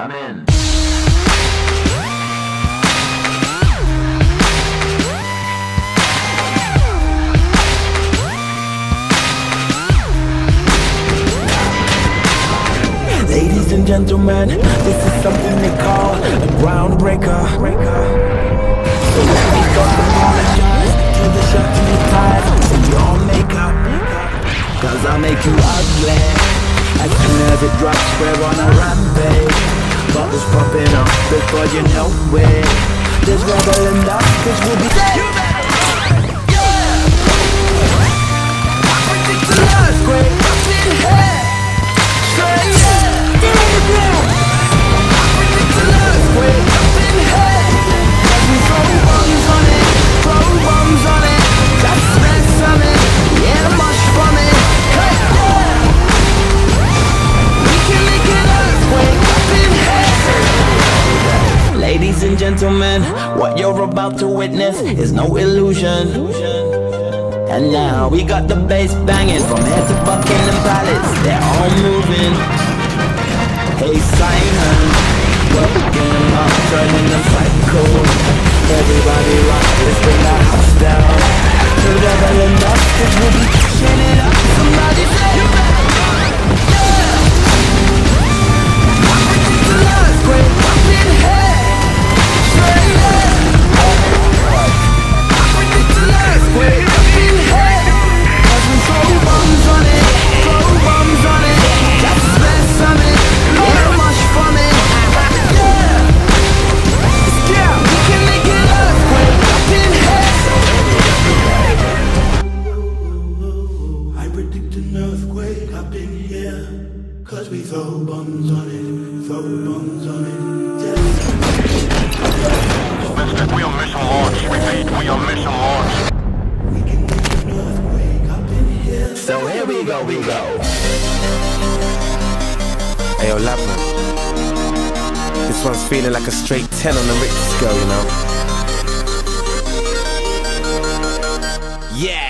Come in. Ladies and gentlemen, this is something they call a groundbreaker. So let me first apologize to the shirt and the ties and your makeup, cause I'll make you ugly as soon as it drops. We're on a rampage, bottles popping up before you know it. There's rebel and us, cause we'll be dead. Earthquake up in here. Ladies and gentlemen, what you're about to witness is no illusion. And now we got the bass banging from head to Buckingham Palace. They're all moving. Hey Simon, working up, turning the cycle. Everybody rock, let's bring the house down. To the bell and us, cause we'll be pushing it up. Somebody say you better run, yeah. The earthquake up in here. Straight up. I predict the earthquake up in here. Cause we throw bombs on it, throw bombs on it. That's the best on it. Not much from it. Yeah. Yeah. We can make an earthquake up in here. I predict an earthquake up in here. Cause we throw bombs on it, throw bombs on it. Yeah. Mister, we on mission launch. Repeat, we on mission launch. We can make an earthquake up in here. So here we go, Ayo, Labman, this one's feeling like a straight 10 on the Richter scale, you know? Yeah!